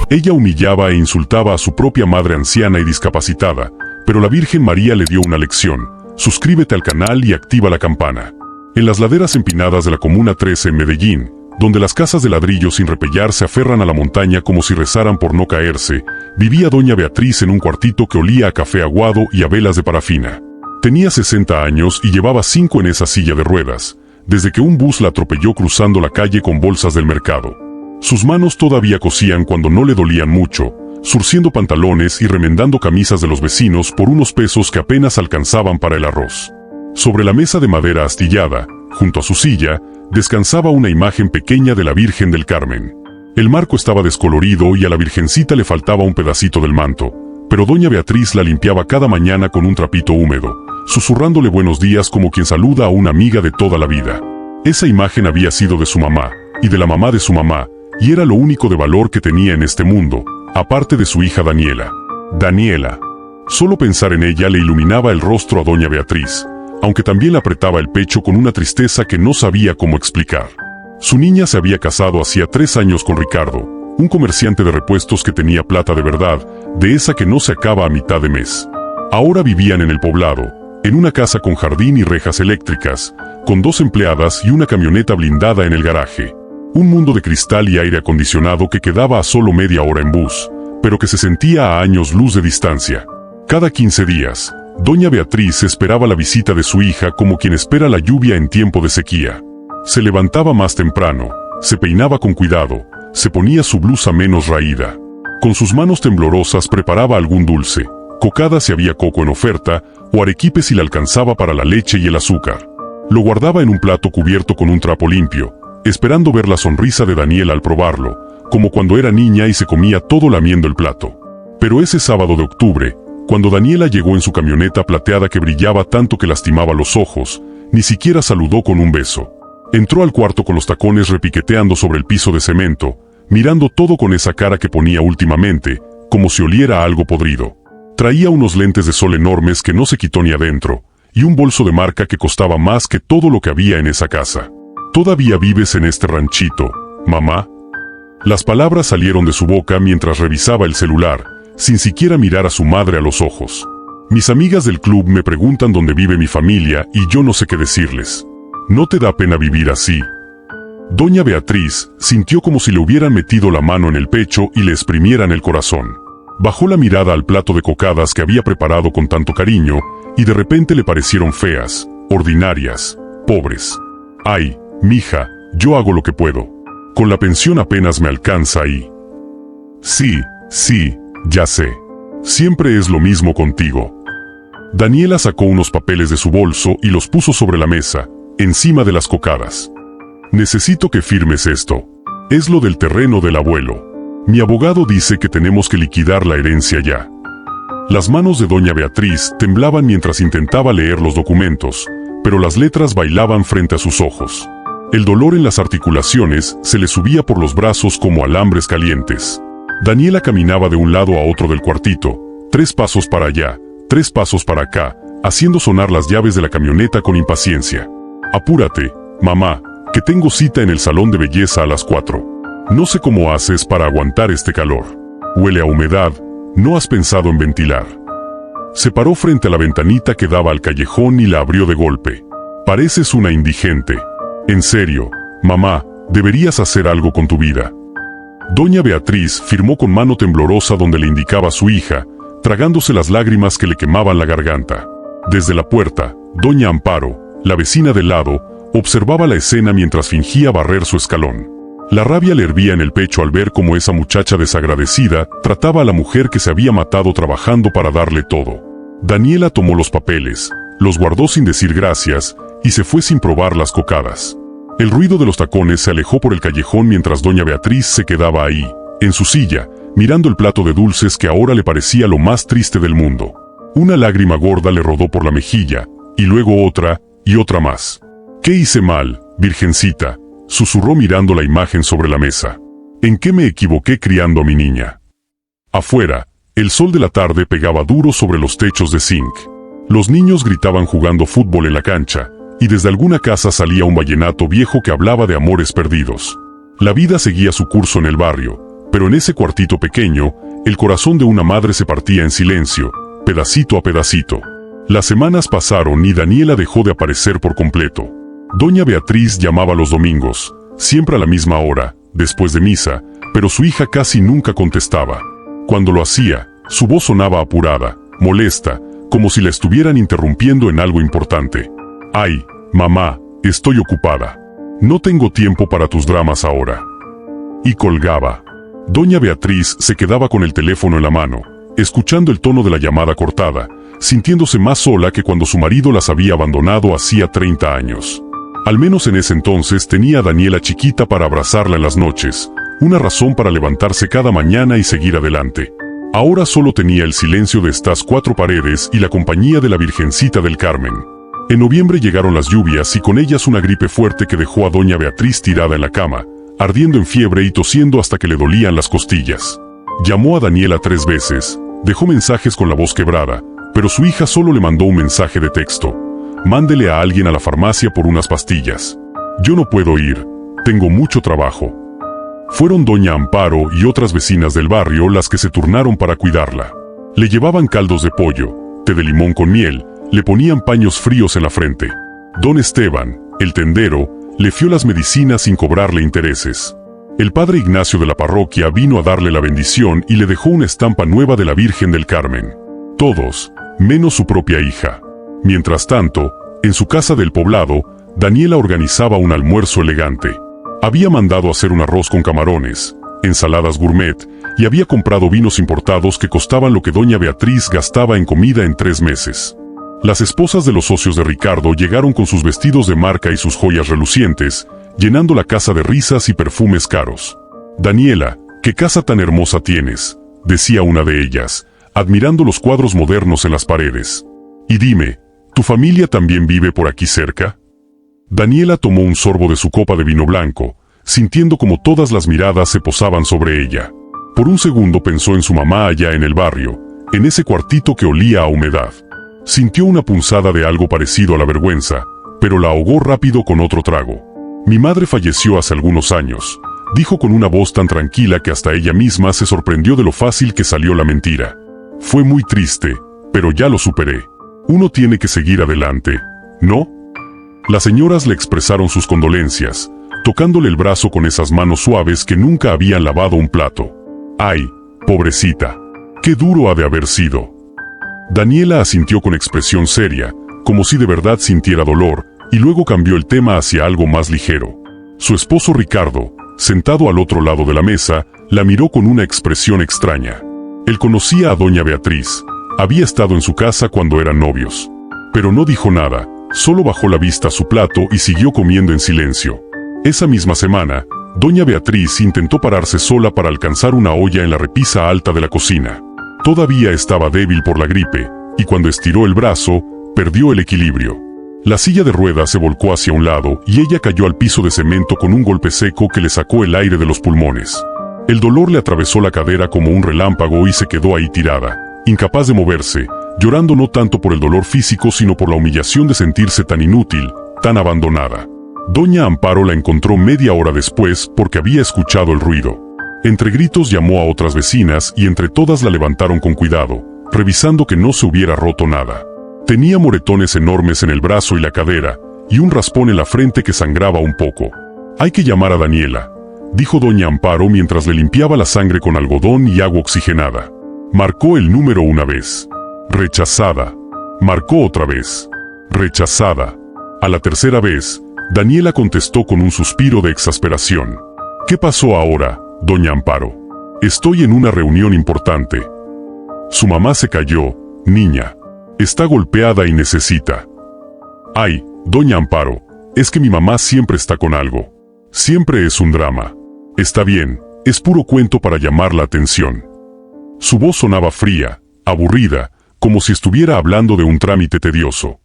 Ella humillaba e insultaba a su propia madre anciana y discapacitada, pero la Virgen María le dio una lección: suscríbete al canal y activa la campana. En las laderas empinadas de la Comuna 13 en Medellín, donde las casas de ladrillo sin repellar se aferran a la montaña como si rezaran por no caerse, vivía doña Beatriz en un cuartito que olía a café aguado y a velas de parafina. Tenía 60 años y llevaba 5 en esa silla de ruedas, desde que un bus la atropelló cruzando la calle con bolsas del mercado. Sus manos todavía cosían cuando no le dolían mucho, zurciendo pantalones y remendando camisas de los vecinos por unos pesos que apenas alcanzaban para el arroz. Sobre la mesa de madera astillada, junto a su silla, descansaba una imagen pequeña de la Virgen del Carmen. El marco estaba descolorido y a la Virgencita le faltaba un pedacito del manto, pero doña Beatriz la limpiaba cada mañana con un trapito húmedo, susurrándole buenos días como quien saluda a una amiga de toda la vida. Esa imagen había sido de su mamá, y de la mamá de su mamá, y era lo único de valor que tenía en este mundo, aparte de su hija Daniela. Daniela. Solo pensar en ella le iluminaba el rostro a doña Beatriz, aunque también le apretaba el pecho con una tristeza que no sabía cómo explicar. Su niña se había casado hacía 3 años con Ricardo, un comerciante de repuestos que tenía plata de verdad, de esa que no se acaba a mitad de mes. Ahora vivían en el poblado, en una casa con jardín y rejas eléctricas, con 2 empleadas y una camioneta blindada en el garaje. Un mundo de cristal y aire acondicionado que quedaba a solo media hora en bus, pero que se sentía a años luz de distancia. Cada 15 días, doña Beatriz esperaba la visita de su hija como quien espera la lluvia en tiempo de sequía. Se levantaba más temprano, se peinaba con cuidado, se ponía su blusa menos raída. Con sus manos temblorosas preparaba algún dulce, cocada si había coco en oferta, o arequipe si le alcanzaba para la leche y el azúcar. Lo guardaba en un plato cubierto con un trapo limpio, esperando ver la sonrisa de Daniela al probarlo, como cuando era niña y se comía todo lamiendo el plato. Pero ese sábado de octubre, cuando Daniela llegó en su camioneta plateada que brillaba tanto que lastimaba los ojos, ni siquiera saludó con un beso. Entró al cuarto con los tacones repiqueteando sobre el piso de cemento, mirando todo con esa cara que ponía últimamente, como si oliera a algo podrido. Traía unos lentes de sol enormes que no se quitó ni adentro, y un bolso de marca que costaba más que todo lo que había en esa casa. ¿Todavía vives en este ranchito, mamá? Las palabras salieron de su boca mientras revisaba el celular, sin siquiera mirar a su madre a los ojos. Mis amigas del club me preguntan dónde vive mi familia y yo no sé qué decirles. ¿No te da pena vivir así? Doña Beatriz sintió como si le hubieran metido la mano en el pecho y le exprimieran el corazón. Bajó la mirada al plato de cocadas que había preparado con tanto cariño, y de repente le parecieron feas, ordinarias, pobres. Ay, mija, yo hago lo que puedo. Con la pensión apenas me alcanza y... Sí, ya sé. Siempre es lo mismo contigo. Daniela sacó unos papeles de su bolso y los puso sobre la mesa, encima de las cocadas. Necesito que firmes esto. Es lo del terreno del abuelo. Mi abogado dice que tenemos que liquidar la herencia ya. Las manos de doña Beatriz temblaban mientras intentaba leer los documentos, pero las letras bailaban frente a sus ojos. El dolor en las articulaciones se le subía por los brazos como alambres calientes. Daniela caminaba de un lado a otro del cuartito, 3 pasos para allá, 3 pasos para acá, haciendo sonar las llaves de la camioneta con impaciencia. Apúrate, mamá, que tengo cita en el salón de belleza a las 4. No sé cómo haces para aguantar este calor. Huele a humedad, ¿no has pensado en ventilar? Se paró frente a la ventanita que daba al callejón y la abrió de golpe. Pareces una indigente. En serio, mamá, deberías hacer algo con tu vida. Doña Beatriz firmó con mano temblorosa donde le indicaba a su hija, tragándose las lágrimas que le quemaban la garganta. Desde la puerta, doña Amparo, la vecina del lado, observaba la escena mientras fingía barrer su escalón. La rabia le hervía en el pecho al ver cómo esa muchacha desagradecida trataba a la mujer que se había matado trabajando para darle todo. Daniela tomó los papeles, los guardó sin decir gracias, y se fue sin probar las cocadas. El ruido de los tacones se alejó por el callejón mientras doña Beatriz se quedaba ahí, en su silla, mirando el plato de dulces que ahora le parecía lo más triste del mundo. Una lágrima gorda le rodó por la mejilla, y luego otra, y otra más. ¿Qué hice mal, virgencita?, susurró mirando la imagen sobre la mesa. ¿En qué me equivoqué criando a mi niña? Afuera, el sol de la tarde pegaba duro sobre los techos de zinc. Los niños gritaban jugando fútbol en la cancha, y desde alguna casa salía un vallenato viejo que hablaba de amores perdidos. La vida seguía su curso en el barrio, Pero en ese cuartito pequeño, el corazón de una madre se partía en silencio, pedacito a pedacito. Las semanas pasaron y Daniela dejó de aparecer por completo. Doña Beatriz llamaba los domingos, siempre a la misma hora, después de misa, pero su hija casi nunca contestaba. Cuando lo hacía, su voz sonaba apurada, molesta, como si la estuvieran interrumpiendo en algo importante. «Ay, mamá, estoy ocupada. No tengo tiempo para tus dramas ahora». Y colgaba. Doña Beatriz se quedaba con el teléfono en la mano, escuchando el tono de la llamada cortada, sintiéndose más sola que cuando su marido las había abandonado hacía 30 años. Al menos en ese entonces tenía a Daniela chiquita para abrazarla en las noches, una razón para levantarse cada mañana y seguir adelante. Ahora solo tenía el silencio de estas 4 paredes y la compañía de la Virgencita del Carmen. En noviembre llegaron las lluvias y con ellas una gripe fuerte que dejó a Doña Beatriz tirada en la cama, ardiendo en fiebre y tosiendo hasta que le dolían las costillas. Llamó a Daniela 3 veces, dejó mensajes con la voz quebrada, pero su hija solo le mandó un mensaje de texto. «Mándele a alguien a la farmacia por unas pastillas. Yo no puedo ir, tengo mucho trabajo». Fueron Doña Amparo y otras vecinas del barrio las que se turnaron para cuidarla. Le llevaban caldos de pollo, té de limón con miel, le ponían paños fríos en la frente. Don Esteban, el tendero, le fió las medicinas sin cobrarle intereses. El padre Ignacio de la parroquia vino a darle la bendición y le dejó una estampa nueva de la Virgen del Carmen. Todos, menos su propia hija. Mientras tanto, en su casa del poblado, Daniela organizaba un almuerzo elegante. Había mandado hacer un arroz con camarones, ensaladas gourmet, y había comprado vinos importados que costaban lo que Doña Beatriz gastaba en comida en 3 meses. Las esposas de los socios de Ricardo llegaron con sus vestidos de marca y sus joyas relucientes, llenando la casa de risas y perfumes caros. «Daniela, ¿qué casa tan hermosa tienes?», decía una de ellas, admirando los cuadros modernos en las paredes. «Y dime, ¿tu familia también vive por aquí cerca?». Daniela tomó un sorbo de su copa de vino blanco, sintiendo como todas las miradas se posaban sobre ella. Por un segundo pensó en su mamá allá en el barrio, en ese cuartito que olía a humedad. Sintió una punzada de algo parecido a la vergüenza, pero la ahogó rápido con otro trago. «Mi madre falleció hace algunos años», dijo con una voz tan tranquila que hasta ella misma se sorprendió de lo fácil que salió la mentira. «Fue muy triste, pero ya lo superé. Uno tiene que seguir adelante, ¿no?». Las señoras le expresaron sus condolencias, tocándole el brazo con esas manos suaves que nunca habían lavado un plato. «Ay, pobrecita, qué duro ha de haber sido». Daniela asintió con expresión seria, como si de verdad sintiera dolor, y luego cambió el tema hacia algo más ligero. Su esposo Ricardo, sentado al otro lado de la mesa, la miró con una expresión extraña. Él conocía a Doña Beatriz, había estado en su casa cuando eran novios. Pero no dijo nada, solo bajó la vista a su plato y siguió comiendo en silencio. Esa misma semana, Doña Beatriz intentó pararse sola para alcanzar una olla en la repisa alta de la cocina. Todavía estaba débil por la gripe, y cuando estiró el brazo, perdió el equilibrio. La silla de ruedas se volcó hacia un lado y ella cayó al piso de cemento con un golpe seco que le sacó el aire de los pulmones. El dolor le atravesó la cadera como un relámpago y se quedó ahí tirada, incapaz de moverse, llorando no tanto por el dolor físico sino por la humillación de sentirse tan inútil, tan abandonada. Doña Amparo la encontró media hora después porque había escuchado el ruido. Entre gritos llamó a otras vecinas y entre todas la levantaron con cuidado, revisando que no se hubiera roto nada. Tenía moretones enormes en el brazo y la cadera, y un raspón en la frente que sangraba un poco. «Hay que llamar a Daniela», dijo Doña Amparo mientras le limpiaba la sangre con algodón y agua oxigenada. Marcó el número una vez. Rechazada. Marcó otra vez. Rechazada. A la tercera vez, Daniela contestó con un suspiro de exasperación. «¿Qué pasó ahora, Doña Amparo? Estoy en una reunión importante». Su mamá se calló. «Niña. Está golpeada y necesita». «Ay, Doña Amparo, es que mi mamá siempre está con algo. Siempre es un drama». «Está bien, es puro cuento para llamar la atención». Su voz sonaba fría, aburrida, como si estuviera hablando de un trámite tedioso.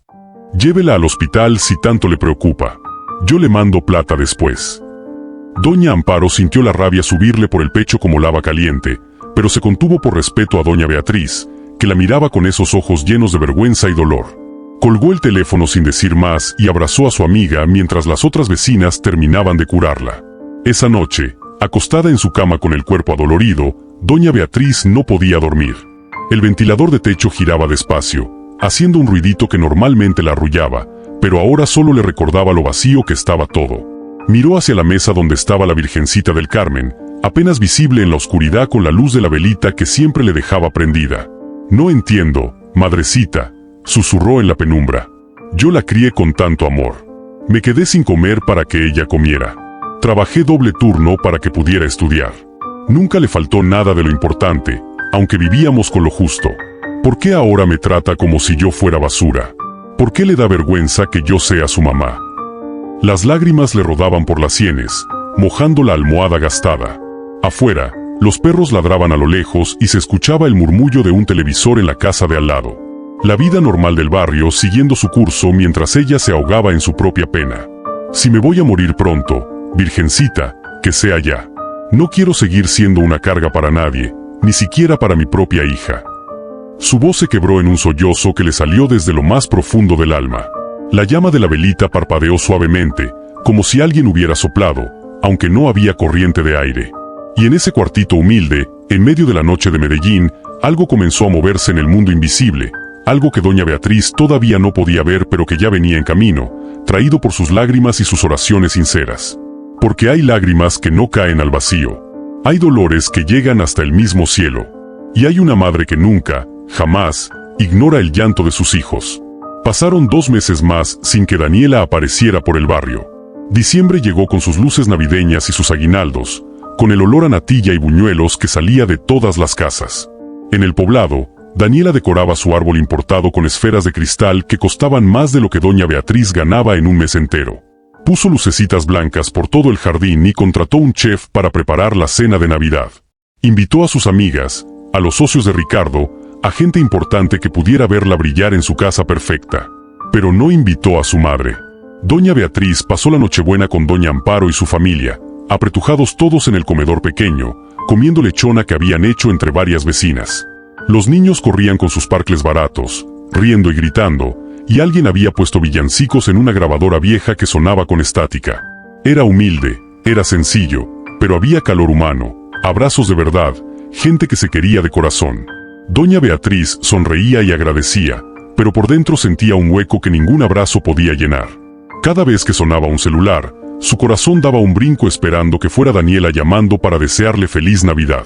«Llévela al hospital si tanto le preocupa. Yo le mando plata después». Doña Amparo sintió la rabia subirle por el pecho como lava caliente, pero se contuvo por respeto a Doña Beatriz, que la miraba con esos ojos llenos de vergüenza y dolor. Colgó el teléfono sin decir más y abrazó a su amiga mientras las otras vecinas terminaban de curarla. Esa noche, Acostada en su cama con el cuerpo adolorido, doña Beatriz no podía dormir. El ventilador de techo giraba despacio, haciendo un ruidito que normalmente la arrullaba, pero ahora solo le recordaba lo vacío que estaba todo. Miró hacia la mesa donde estaba la Virgencita del Carmen, apenas visible en la oscuridad con la luz de la velita que siempre le dejaba prendida. «No entiendo, madrecita», susurró en la penumbra. «Yo la crié con tanto amor. Me quedé sin comer para que ella comiera. Trabajé doble turno para que pudiera estudiar. Nunca le faltó nada de lo importante, aunque vivíamos con lo justo. ¿Por qué ahora me trata como si yo fuera basura? ¿Por qué le da vergüenza que yo sea su mamá?». Las lágrimas le rodaban por las sienes, mojando la almohada gastada. Afuera, los perros ladraban a lo lejos y se escuchaba el murmullo de un televisor en la casa de al lado. La vida normal del barrio siguiendo su curso mientras ella se ahogaba en su propia pena. «Si me voy a morir pronto, Virgencita, que sea ya. No quiero seguir siendo una carga para nadie, ni siquiera para mi propia hija». Su voz se quebró en un sollozo que le salió desde lo más profundo del alma. La llama de la velita parpadeó suavemente, como si alguien hubiera soplado, aunque no había corriente de aire. Y en ese cuartito humilde, en medio de la noche de Medellín, algo comenzó a moverse en el mundo invisible, algo que doña Beatriz todavía no podía ver pero que ya venía en camino, traído por sus lágrimas y sus oraciones sinceras. Porque hay lágrimas que no caen al vacío. Hay dolores que llegan hasta el mismo cielo. Y hay una madre que nunca, jamás, ignora el llanto de sus hijos. Pasaron 2 meses más sin que Daniela apareciera por el barrio. Diciembre llegó con sus luces navideñas y sus aguinaldos, con el olor a natilla y buñuelos que salía de todas las casas. En el poblado, Daniela decoraba su árbol importado con esferas de cristal que costaban más de lo que doña Beatriz ganaba en un mes entero. Puso lucecitas blancas por todo el jardín y contrató un chef para preparar la cena de Navidad. Invitó a sus amigas, a los socios de Ricardo, a gente importante que pudiera verla brillar en su casa perfecta. Pero no invitó a su madre. Doña Beatriz pasó la Nochebuena con doña Amparo y su familia, apretujados todos en el comedor pequeño, comiendo lechona que habían hecho entre varias vecinas. Los niños corrían con sus parcles baratos, riendo y gritando, y alguien había puesto villancicos en una grabadora vieja que sonaba con estática. Era humilde, era sencillo, pero había calor humano, abrazos de verdad, gente que se quería de corazón. Doña Beatriz sonreía y agradecía, pero por dentro sentía un hueco que ningún abrazo podía llenar. Cada vez que sonaba un celular, su corazón daba un brinco esperando que fuera Daniela llamando para desearle feliz Navidad.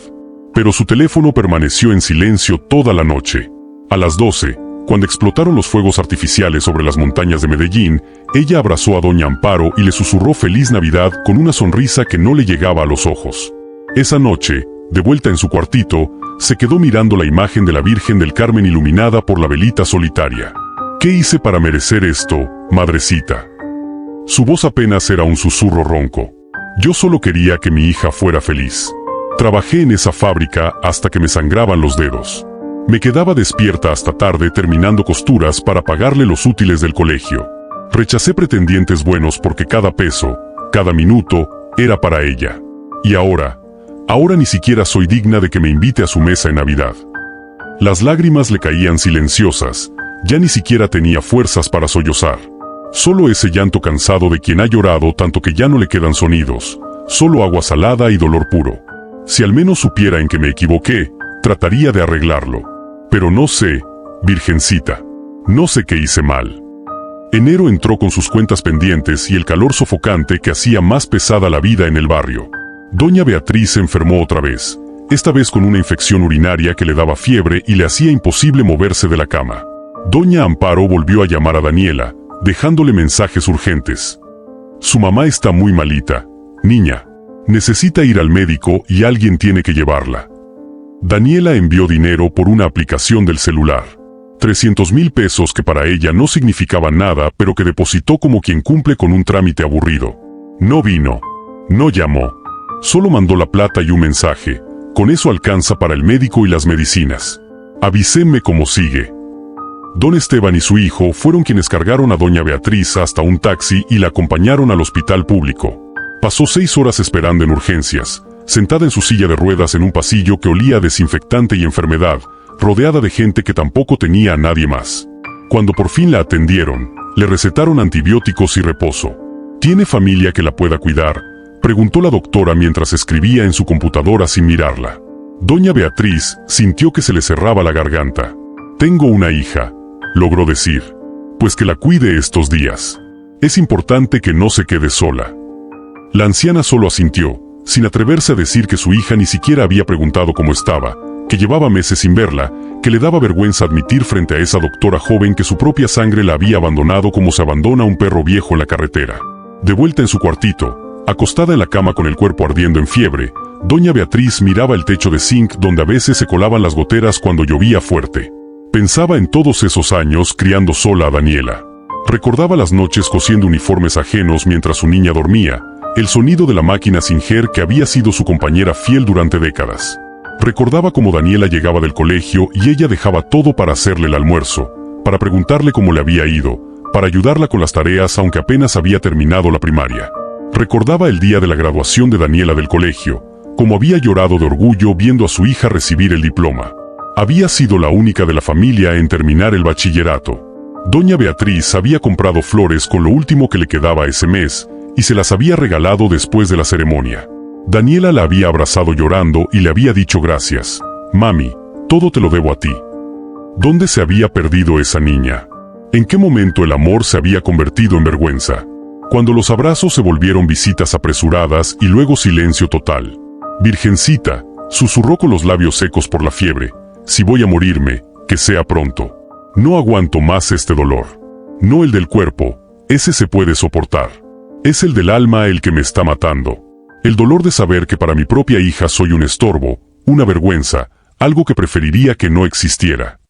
Pero su teléfono permaneció en silencio toda la noche. A las 12, cuando explotaron los fuegos artificiales sobre las montañas de Medellín, ella abrazó a doña Amparo y le susurró feliz Navidad con una sonrisa que no le llegaba a los ojos. Esa noche, de vuelta en su cuartito, se quedó mirando la imagen de la Virgen del Carmen iluminada por la velita solitaria. «¿Qué hice para merecer esto, madrecita?». Su voz apenas era un susurro ronco. «Yo solo quería que mi hija fuera feliz. Trabajé en esa fábrica hasta que me sangraban los dedos. Me quedaba despierta hasta tarde terminando costuras para pagarle los útiles del colegio. Rechacé pretendientes buenos porque cada peso, cada minuto, era para ella. Y ahora ni siquiera soy digna de que me invite a su mesa en Navidad». Las lágrimas le caían silenciosas, ya ni siquiera tenía fuerzas para sollozar. Solo ese llanto cansado de quien ha llorado tanto que ya no le quedan sonidos, solo agua salada y dolor puro. Si al menos supiera en que me equivoqué, trataría de arreglarlo. Pero no sé, Virgencita, no sé qué hice mal. Enero entró con sus cuentas pendientes y el calor sofocante que hacía más pesada la vida en el barrio. Doña Beatriz se enfermó otra vez, esta vez con una infección urinaria que le daba fiebre y le hacía imposible moverse de la cama. Doña Amparo volvió a llamar a Daniela, dejándole mensajes urgentes. «Su mamá está muy malita, niña. Necesita ir al médico y alguien tiene que llevarla». Daniela envió dinero por una aplicación del celular. 300,000 pesos que para ella no significaban nada, pero que depositó como quien cumple con un trámite aburrido. No vino. No llamó. Solo mandó la plata y un mensaje. Con eso alcanza para el médico y las medicinas. Avísenme cómo sigue. Don Esteban y su hijo fueron quienes cargaron a doña Beatriz hasta un taxi y la acompañaron al hospital público. Pasó 6 horas esperando en urgencias, sentada en su silla de ruedas en un pasillo que olía a desinfectante y enfermedad, rodeada de gente que tampoco tenía a nadie más. Cuando por fin la atendieron, le recetaron antibióticos y reposo. «Tiene familia que la pueda cuidar, Preguntó la doctora mientras escribía en su computadora sin mirarla. Doña Beatriz sintió que se le cerraba la garganta. «Tengo una hija», logró decir. «Pues que la cuide estos días. Es importante que no se quede sola». La anciana solo asintió, sin atreverse a decir que su hija ni siquiera había preguntado cómo estaba, que llevaba meses sin verla, que le daba vergüenza admitir frente a esa doctora joven que su propia sangre la había abandonado como se abandona un perro viejo en la carretera. De vuelta en su cuartito, acostada en la cama con el cuerpo ardiendo en fiebre, doña Beatriz miraba el techo de zinc donde a veces se colaban las goteras cuando llovía fuerte. Pensaba en todos esos años criando sola a Daniela. Recordaba las noches cosiendo uniformes ajenos mientras su niña dormía, el sonido de la máquina Singer que había sido su compañera fiel durante décadas. Recordaba cómo Daniela llegaba del colegio y ella dejaba todo para hacerle el almuerzo, para preguntarle cómo le había ido, para ayudarla con las tareas aunque apenas había terminado la primaria. Recordaba el día de la graduación de Daniela del colegio, como había llorado de orgullo viendo a su hija recibir el diploma. Había sido la única de la familia en terminar el bachillerato. Doña Beatriz había comprado flores con lo último que le quedaba ese mes, y se las había regalado después de la ceremonia. Daniela la había abrazado llorando y le había dicho gracias. «Mami, todo te lo debo a ti». ¿Dónde se había perdido esa niña? ¿En qué momento el amor se había convertido en vergüenza? Cuando los abrazos se volvieron visitas apresuradas y luego silencio total. «Virgencita», susurró con los labios secos por la fiebre, «si voy a morirme, que sea pronto. No aguanto más este dolor. No el del cuerpo, ese se puede soportar. Es el del alma el que me está matando. El dolor de saber que para mi propia hija soy un estorbo, una vergüenza, algo que preferiría que no existiera».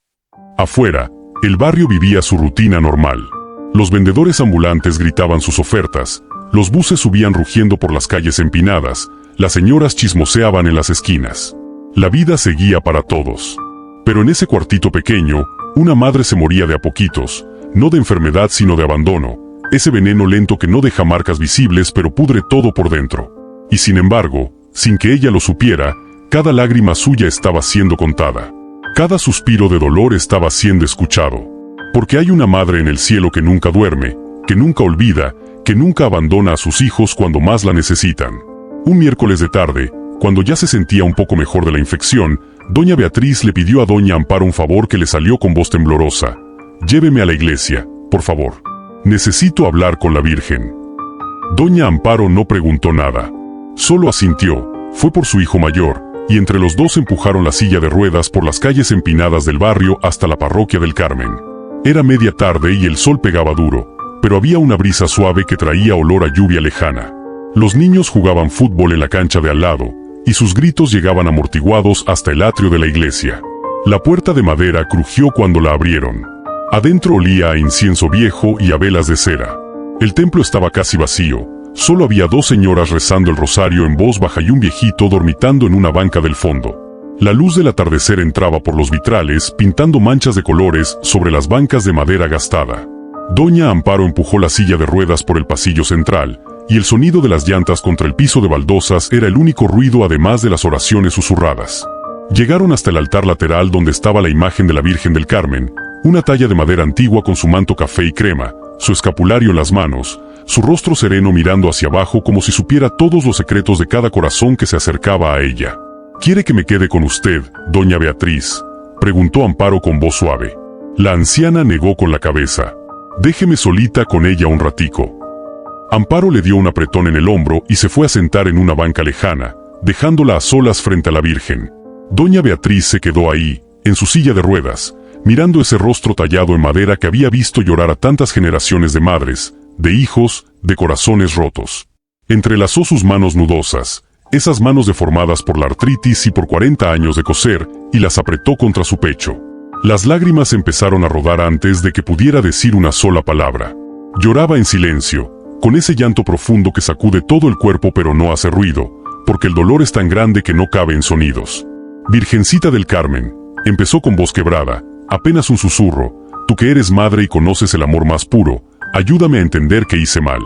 Afuera, el barrio vivía su rutina normal. Los vendedores ambulantes gritaban sus ofertas, los buses subían rugiendo por las calles empinadas, las señoras chismoseaban en las esquinas. La vida seguía para todos. Pero en ese cuartito pequeño, una madre se moría de a poquitos, no de enfermedad sino de abandono, ese veneno lento que no deja marcas visibles pero pudre todo por dentro. Y sin embargo, sin que ella lo supiera, cada lágrima suya estaba siendo contada. Cada suspiro de dolor estaba siendo escuchado. Porque hay una madre en el cielo que nunca duerme, que nunca olvida, que nunca abandona a sus hijos cuando más la necesitan. Un miércoles de tarde, cuando ya se sentía un poco mejor de la infección, doña Beatriz le pidió a doña Amparo un favor que le salió con voz temblorosa. «Lléveme a la iglesia, por favor. Necesito hablar con la Virgen». Doña Amparo no preguntó nada. Solo asintió, fue por su hijo mayor, y entre los dos empujaron la silla de ruedas por las calles empinadas del barrio hasta la parroquia del Carmen. Era media tarde y el sol pegaba duro, pero había una brisa suave que traía olor a lluvia lejana. Los niños jugaban fútbol en la cancha de al lado, y sus gritos llegaban amortiguados hasta el atrio de la iglesia. La puerta de madera crujió cuando la abrieron. Adentro olía a incienso viejo y a velas de cera. El templo estaba casi vacío, solo había dos señoras rezando el rosario en voz baja y un viejito dormitando en una banca del fondo. La luz del atardecer entraba por los vitrales, pintando manchas de colores sobre las bancas de madera gastada. Doña Amparo empujó la silla de ruedas por el pasillo central, y el sonido de las llantas contra el piso de baldosas era el único ruido además de las oraciones susurradas. Llegaron hasta el altar lateral donde estaba la imagen de la Virgen del Carmen, una talla de madera antigua con su manto café y crema, su escapulario en las manos, su rostro sereno mirando hacia abajo como si supiera todos los secretos de cada corazón que se acercaba a ella. «¿Quiere que me quede con usted, doña Beatriz?», preguntó Amparo con voz suave. La anciana negó con la cabeza. «Déjeme solita con ella un ratico». Amparo le dio un apretón en el hombro y se fue a sentar en una banca lejana, dejándola a solas frente a la Virgen. Doña Beatriz se quedó ahí, en su silla de ruedas, mirando ese rostro tallado en madera que había visto llorar a tantas generaciones de madres, de hijos, de corazones rotos. Entrelazó sus manos nudosas, esas manos deformadas por la artritis y por 40 años de coser, y las apretó contra su pecho. Las lágrimas empezaron a rodar antes de que pudiera decir una sola palabra. Lloraba en silencio, con ese llanto profundo que sacude todo el cuerpo pero no hace ruido, porque el dolor es tan grande que no cabe en sonidos. «Virgencita del Carmen», empezó con voz quebrada, apenas un susurro, «tú que eres madre y conoces el amor más puro, ayúdame a entender que hice mal».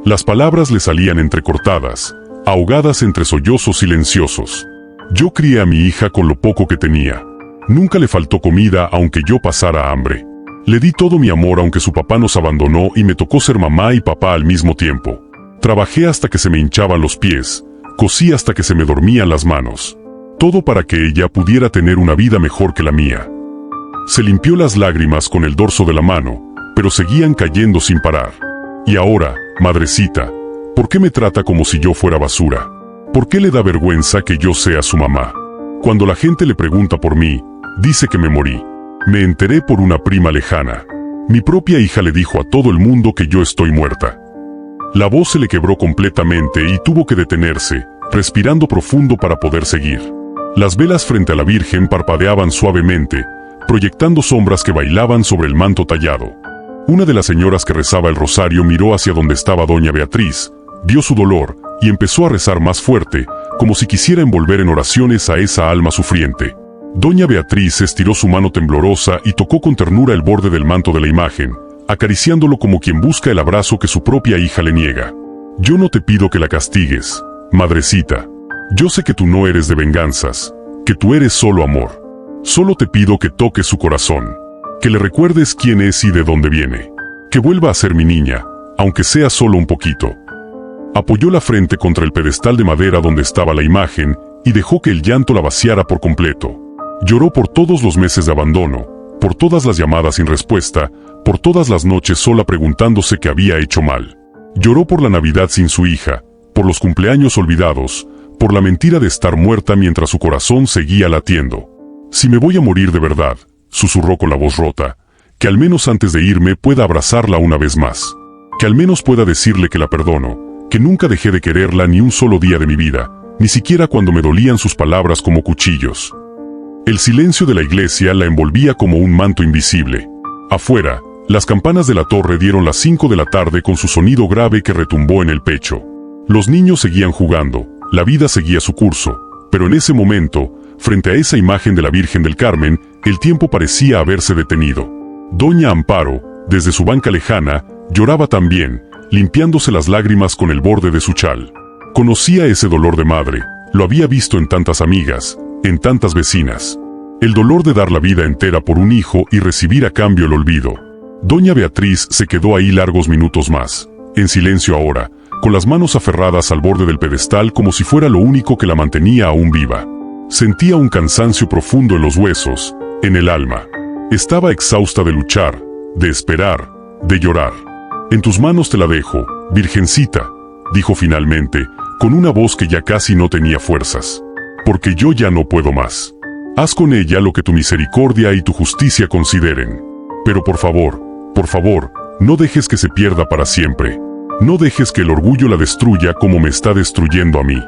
Las palabras le salían entrecortadas, ahogadas entre sollozos silenciosos. «Yo crié a mi hija con lo poco que tenía. Nunca le faltó comida aunque yo pasara hambre. Le di todo mi amor aunque su papá nos abandonó y me tocó ser mamá y papá al mismo tiempo. Trabajé hasta que se me hinchaban los pies, cosí hasta que se me dormían las manos. Todo para que ella pudiera tener una vida mejor que la mía. Se limpió las lágrimas con el dorso de la mano, pero seguían cayendo sin parar. Y ahora, madrecita, ¿por qué me trata como si yo fuera basura? ¿Por qué le da vergüenza que yo sea su mamá? Cuando la gente le pregunta por mí, dice que me morí. Me enteré por una prima lejana. Mi propia hija le dijo a todo el mundo que yo estoy muerta. La voz se le quebró completamente y tuvo que detenerse, respirando profundo para poder seguir. Las velas frente a la Virgen parpadeaban suavemente, proyectando sombras que bailaban sobre el manto tallado. Una de las señoras que rezaba el rosario miró hacia donde estaba doña Beatriz, vio su dolor y empezó a rezar más fuerte, como si quisiera envolver en oraciones a esa alma sufriente. Doña Beatriz estiró su mano temblorosa y tocó con ternura el borde del manto de la imagen, acariciándolo como quien busca el abrazo que su propia hija le niega. Yo no te pido que la castigues, madrecita. Yo sé que tú no eres de venganzas, que tú eres solo amor. Solo te pido que toques su corazón, que le recuerdes quién es y de dónde viene, que vuelva a ser mi niña, aunque sea solo un poquito. Apoyó la frente contra el pedestal de madera donde estaba la imagen y dejó que el llanto la vaciara por completo. Lloró por todos los meses de abandono, por todas las llamadas sin respuesta, por todas las noches sola preguntándose qué había hecho mal. Lloró por la Navidad sin su hija, por los cumpleaños olvidados, por la mentira de estar muerta mientras su corazón seguía latiendo. Si me voy a morir de verdad, susurró con la voz rota, que al menos antes de irme pueda abrazarla una vez más. Que al menos pueda decirle que la perdono, que nunca dejé de quererla ni un solo día de mi vida, ni siquiera cuando me dolían sus palabras como cuchillos. El silencio de la iglesia la envolvía como un manto invisible. Afuera, las campanas de la torre dieron las 5 de la tarde con su sonido grave que retumbó en el pecho. Los niños seguían jugando, la vida seguía su curso, pero en ese momento, frente a esa imagen de la Virgen del Carmen, el tiempo parecía haberse detenido. Doña Amparo, desde su banca lejana, lloraba también, limpiándose las lágrimas con el borde de su chal. Conocía ese dolor de madre, lo había visto en tantas amigas, en tantas vecinas. El dolor de dar la vida entera por un hijo y recibir a cambio el olvido. Doña Beatriz se quedó ahí largos minutos más, en silencio ahora, con las manos aferradas al borde del pedestal como si fuera lo único que la mantenía aún viva. Sentía un cansancio profundo en los huesos, en el alma. Estaba exhausta de luchar, de esperar, de llorar. En tus manos te la dejo, Virgencita, dijo finalmente, con una voz que ya casi no tenía fuerzas. Porque yo ya no puedo más. Haz con ella lo que tu misericordia y tu justicia consideren. Pero por favor, no dejes que se pierda para siempre. No dejes que el orgullo la destruya como me está destruyendo a mí.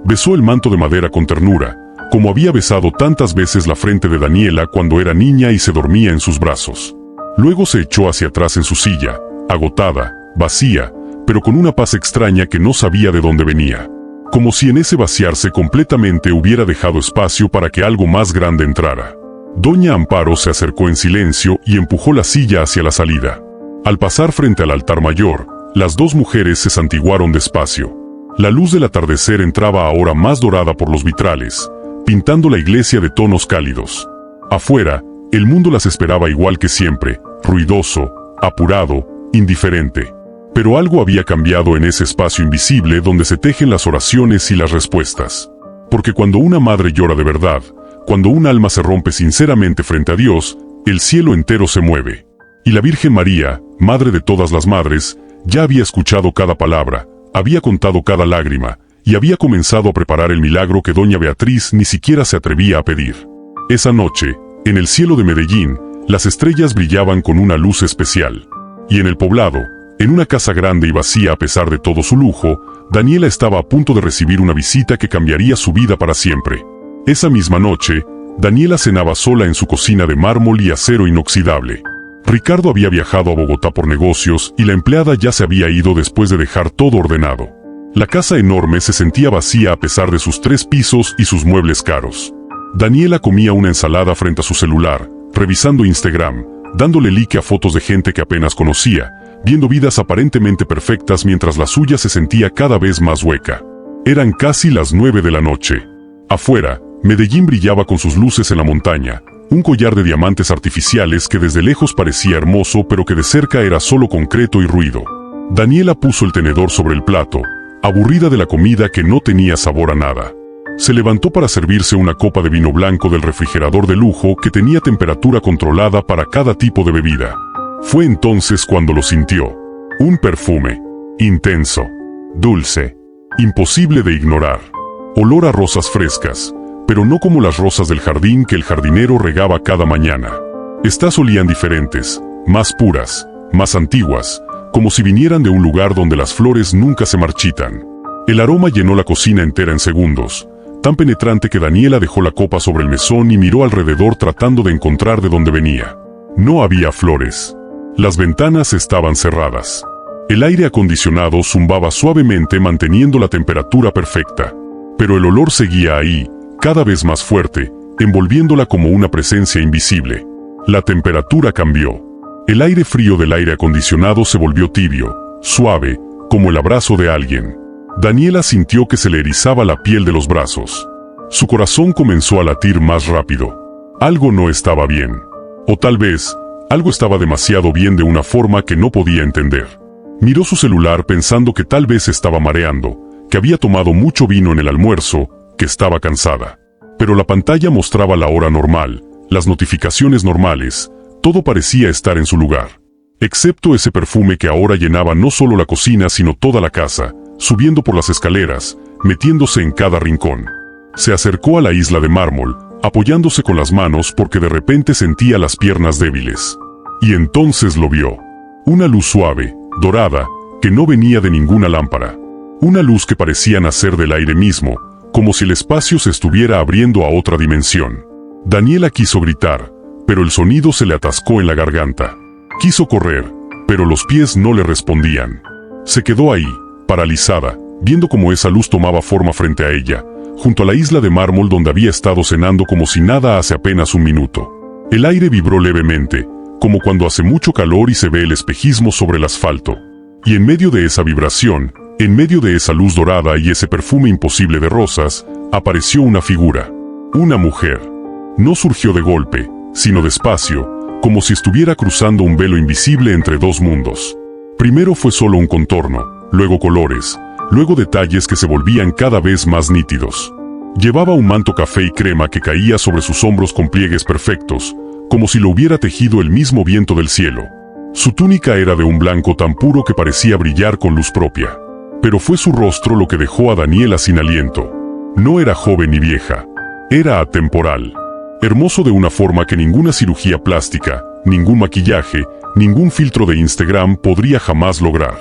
Besó el manto de madera con ternura, como había besado tantas veces la frente de Daniela cuando era niña y se dormía en sus brazos. Luego se echó hacia atrás en su silla, agotada, vacía, pero con una paz extraña que no sabía de dónde venía. Como si en ese vaciarse completamente hubiera dejado espacio para que algo más grande entrara. Doña Amparo se acercó en silencio y empujó la silla hacia la salida. Al pasar frente al altar mayor, las dos mujeres se santiguaron despacio. La luz del atardecer entraba ahora más dorada por los vitrales, pintando la iglesia de tonos cálidos. Afuera, el mundo las esperaba igual que siempre, ruidoso, apurado, indiferente. Pero algo había cambiado en ese espacio invisible donde se tejen las oraciones y las respuestas. Porque cuando una madre llora de verdad, cuando un alma se rompe sinceramente frente a Dios, el cielo entero se mueve. Y la Virgen María, Madre de todas las madres, ya había escuchado cada palabra, había contado cada lágrima, y había comenzado a preparar el milagro que doña Beatriz ni siquiera se atrevía a pedir. Esa noche, en el cielo de Medellín, las estrellas brillaban con una luz especial. Y en el poblado, en una casa grande y vacía a pesar de todo su lujo, Daniela estaba a punto de recibir una visita que cambiaría su vida para siempre. Esa misma noche, Daniela cenaba sola en su cocina de mármol y acero inoxidable. Ricardo había viajado a Bogotá por negocios y la empleada ya se había ido después de dejar todo ordenado. La casa enorme se sentía vacía a pesar de sus 3 pisos y sus muebles caros. Daniela comía una ensalada frente a su celular, revisando Instagram, dándole like a fotos de gente que apenas conocía, viendo vidas aparentemente perfectas mientras la suya se sentía cada vez más hueca. Eran casi las 9 de la noche. Afuera, Medellín brillaba con sus luces en la montaña, un collar de diamantes artificiales que desde lejos parecía hermoso pero que de cerca era solo concreto y ruido. Daniela puso el tenedor sobre el plato, aburrida de la comida que no tenía sabor a nada. Se levantó para servirse una copa de vino blanco del refrigerador de lujo que tenía temperatura controlada para cada tipo de bebida. Fue entonces cuando lo sintió. Un perfume. Intenso. Dulce. Imposible de ignorar. Olor a rosas frescas, pero no como las rosas del jardín que el jardinero regaba cada mañana. Estas olían diferentes, más puras, más antiguas, como si vinieran de un lugar donde las flores nunca se marchitan. El aroma llenó la cocina entera en segundos, tan penetrante que Daniela dejó la copa sobre el mesón y miró alrededor tratando de encontrar de dónde venía. No había flores. Las ventanas estaban cerradas. El aire acondicionado zumbaba suavemente manteniendo la temperatura perfecta. Pero el olor seguía ahí, cada vez más fuerte, envolviéndola como una presencia invisible. La temperatura cambió. El aire frío del aire acondicionado se volvió tibio, suave, como el abrazo de alguien. Daniela sintió que se le erizaba la piel de los brazos. Su corazón comenzó a latir más rápido. Algo no estaba bien. O tal vez, algo estaba demasiado bien de una forma que no podía entender. Miró su celular pensando que tal vez estaba mareando, que había tomado mucho vino en el almuerzo, que estaba cansada. Pero la pantalla mostraba la hora normal, las notificaciones normales, todo parecía estar en su lugar. Excepto ese perfume que ahora llenaba no solo la cocina sino toda la casa, subiendo por las escaleras, metiéndose en cada rincón. Se acercó a la isla de mármol, apoyándose con las manos porque de repente sentía las piernas débiles. Y entonces lo vio. Una luz suave, dorada, que no venía de ninguna lámpara. Una luz que parecía nacer del aire mismo, como si el espacio se estuviera abriendo a otra dimensión. Daniela quiso gritar, pero el sonido se le atascó en la garganta. Quiso correr, pero los pies no le respondían. Se quedó ahí, paralizada, viendo cómo esa luz tomaba forma frente a ella, junto a la isla de mármol donde había estado cenando como si nada hace apenas un minuto. El aire vibró levemente, como cuando hace mucho calor y se ve el espejismo sobre el asfalto. Y en medio de esa vibración, en medio de esa luz dorada y ese perfume imposible de rosas, apareció una figura. Una mujer. No surgió de golpe, sino despacio, como si estuviera cruzando un velo invisible entre dos mundos. Primero fue solo un contorno, luego colores, luego detalles que se volvían cada vez más nítidos. Llevaba un manto café y crema que caía sobre sus hombros con pliegues perfectos, como si lo hubiera tejido el mismo viento del cielo. Su túnica era de un blanco tan puro que parecía brillar con luz propia. Pero fue su rostro lo que dejó a Daniela sin aliento. No era joven ni vieja. Era atemporal. Hermoso de una forma que ninguna cirugía plástica, ningún maquillaje, ningún filtro de Instagram podría jamás lograr.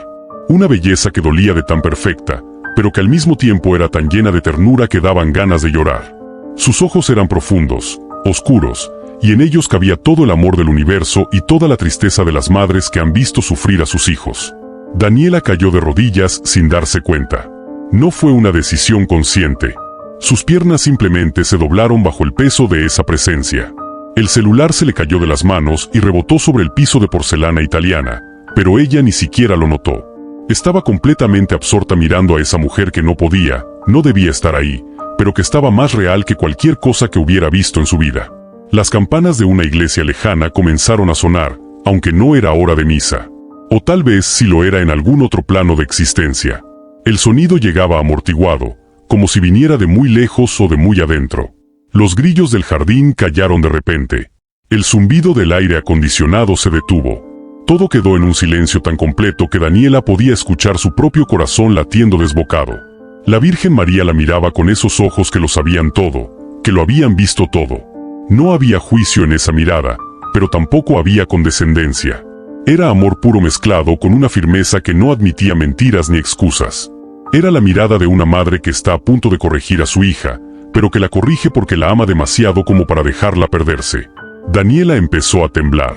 Una belleza que dolía de tan perfecta, pero que al mismo tiempo era tan llena de ternura que daban ganas de llorar. Sus ojos eran profundos, oscuros, y en ellos cabía todo el amor del universo y toda la tristeza de las madres que han visto sufrir a sus hijos. Daniela cayó de rodillas sin darse cuenta. No fue una decisión consciente. Sus piernas simplemente se doblaron bajo el peso de esa presencia. El celular se le cayó de las manos y rebotó sobre el piso de porcelana italiana, pero ella ni siquiera lo notó. Estaba completamente absorta mirando a esa mujer que no podía, no debía estar ahí, pero que estaba más real que cualquier cosa que hubiera visto en su vida. Las campanas de una iglesia lejana comenzaron a sonar, aunque no era hora de misa. O tal vez sí lo era en algún otro plano de existencia. El sonido llegaba amortiguado, como si viniera de muy lejos o de muy adentro. Los grillos del jardín callaron de repente. El zumbido del aire acondicionado se detuvo. Todo quedó en un silencio tan completo que Daniela podía escuchar su propio corazón latiendo desbocado. La Virgen María la miraba con esos ojos que lo sabían todo, que lo habían visto todo. No había juicio en esa mirada, pero tampoco había condescendencia. Era amor puro mezclado con una firmeza que no admitía mentiras ni excusas. Era la mirada de una madre que está a punto de corregir a su hija, pero que la corrige porque la ama demasiado como para dejarla perderse. Daniela empezó a temblar.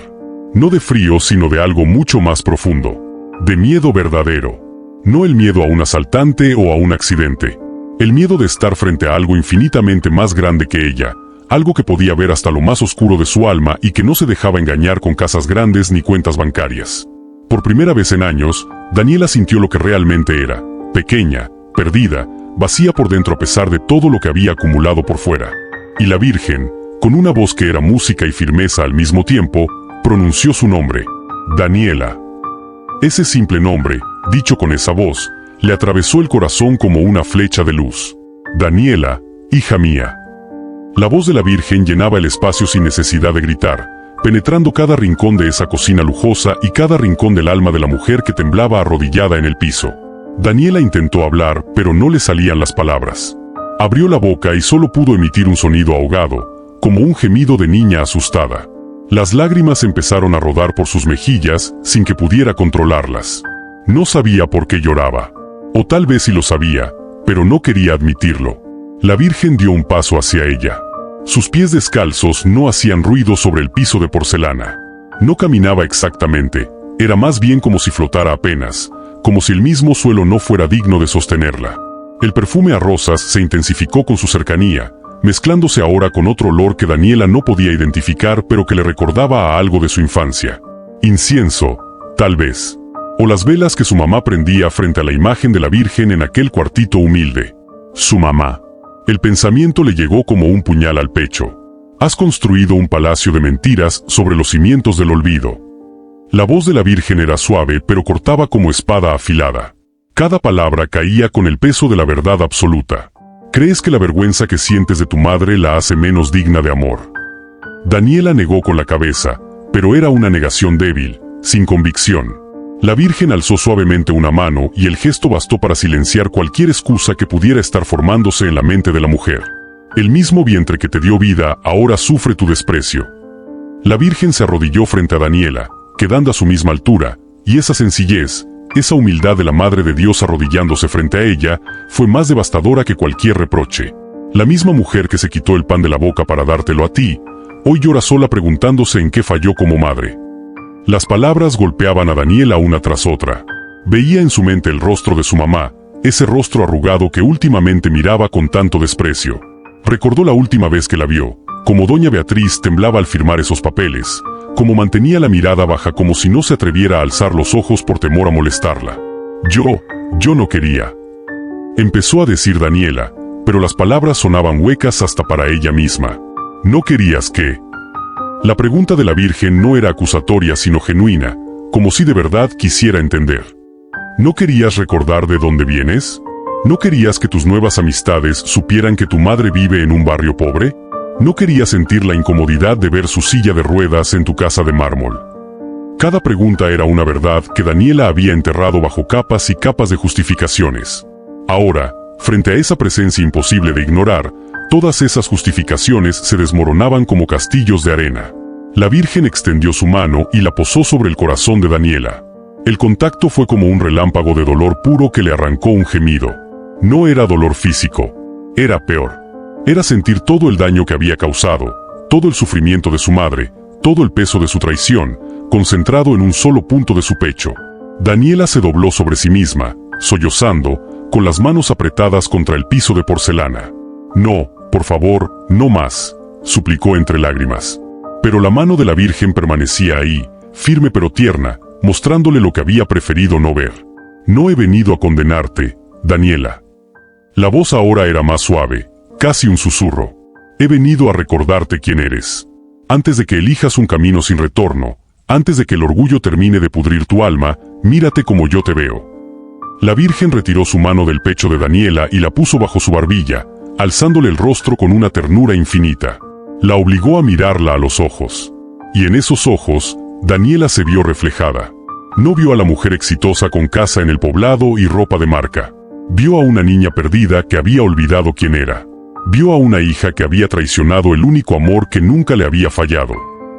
No de frío, sino de algo mucho más profundo. De miedo verdadero. No el miedo a un asaltante o a un accidente. El miedo de estar frente a algo infinitamente más grande que ella, algo que podía ver hasta lo más oscuro de su alma y que no se dejaba engañar con casas grandes ni cuentas bancarias. Por primera vez en años, Daniela sintió lo que realmente era, pequeña, perdida, vacía por dentro a pesar de todo lo que había acumulado por fuera. Y la Virgen, con una voz que era música y firmeza al mismo tiempo, pronunció su nombre, Daniela. Ese simple nombre, dicho con esa voz, le atravesó el corazón como una flecha de luz. Daniela, hija mía. La voz de la Virgen llenaba el espacio sin necesidad de gritar, penetrando cada rincón de esa cocina lujosa y cada rincón del alma de la mujer que temblaba arrodillada en el piso. Daniela intentó hablar, pero no le salían las palabras. Abrió la boca y solo pudo emitir un sonido ahogado, como un gemido de niña asustada. Las lágrimas empezaron a rodar por sus mejillas sin que pudiera controlarlas. No sabía por qué lloraba. O tal vez sí lo sabía, pero no quería admitirlo. La Virgen dio un paso hacia ella. Sus pies descalzos no hacían ruido sobre el piso de porcelana. No caminaba exactamente, era más bien como si flotara apenas, como si el mismo suelo no fuera digno de sostenerla. El perfume a rosas se intensificó con su cercanía, mezclándose ahora con otro olor que Daniela no podía identificar pero que le recordaba a algo de su infancia. Incienso, tal vez. O las velas que su mamá prendía frente a la imagen de la Virgen en aquel cuartito humilde. Su mamá. El pensamiento le llegó como un puñal al pecho. Has construido un palacio de mentiras sobre los cimientos del olvido. La voz de la Virgen era suave pero cortaba como espada afilada. Cada palabra caía con el peso de la verdad absoluta. ¿Crees que la vergüenza que sientes de tu madre la hace menos digna de amor? Daniela negó con la cabeza, pero era una negación débil, sin convicción. La Virgen alzó suavemente una mano y el gesto bastó para silenciar cualquier excusa que pudiera estar formándose en la mente de la mujer. El mismo vientre que te dio vida ahora sufre tu desprecio. La Virgen se arrodilló frente a Daniela, quedando a su misma altura, y esa sencillez, esa humildad de la Madre de Dios arrodillándose frente a ella, fue más devastadora que cualquier reproche. La misma mujer que se quitó el pan de la boca para dártelo a ti, hoy llora sola preguntándose en qué falló como madre. Las palabras golpeaban a Daniela una tras otra. Veía en su mente el rostro de su mamá, ese rostro arrugado que últimamente miraba con tanto desprecio. Recordó la última vez que la vio, como doña Beatriz temblaba al firmar esos papeles, como mantenía la mirada baja como si no se atreviera a alzar los ojos por temor a molestarla. Yo no quería. Empezó a decir Daniela, pero las palabras sonaban huecas hasta para ella misma. ¿No querías qué? La pregunta de la Virgen no era acusatoria sino genuina, como si de verdad quisiera entender. ¿No querías recordar de dónde vienes? ¿No querías que tus nuevas amistades supieran que tu madre vive en un barrio pobre? ¿No querías sentir la incomodidad de ver su silla de ruedas en tu casa de mármol? Cada pregunta era una verdad que Daniela había enterrado bajo capas y capas de justificaciones. Ahora, frente a esa presencia imposible de ignorar, todas esas justificaciones se desmoronaban como castillos de arena. La Virgen extendió su mano y la posó sobre el corazón de Daniela. El contacto fue como un relámpago de dolor puro que le arrancó un gemido. No era dolor físico, era peor. Era sentir todo el daño que había causado, todo el sufrimiento de su madre, todo el peso de su traición, concentrado en un solo punto de su pecho. Daniela se dobló sobre sí misma, sollozando, con las manos apretadas contra el piso de porcelana. No, por favor, no más, suplicó entre lágrimas. Pero la mano de la Virgen permanecía ahí, firme pero tierna, mostrándole lo que había preferido no ver. No he venido a condenarte, Daniela. La voz ahora era más suave, casi un susurro. He venido a recordarte quién eres. Antes de que elijas un camino sin retorno, antes de que el orgullo termine de pudrir tu alma, mírate como yo te veo. La Virgen retiró su mano del pecho de Daniela y la puso bajo su barbilla, alzándole el rostro con una ternura infinita. La obligó a mirarla a los ojos. Y en esos ojos, Daniela se vio reflejada. No vio a la mujer exitosa con casa en el poblado y ropa de marca. Vio a una niña perdida que había olvidado quién era. Vio a una hija que había traicionado el único amor que nunca le había fallado.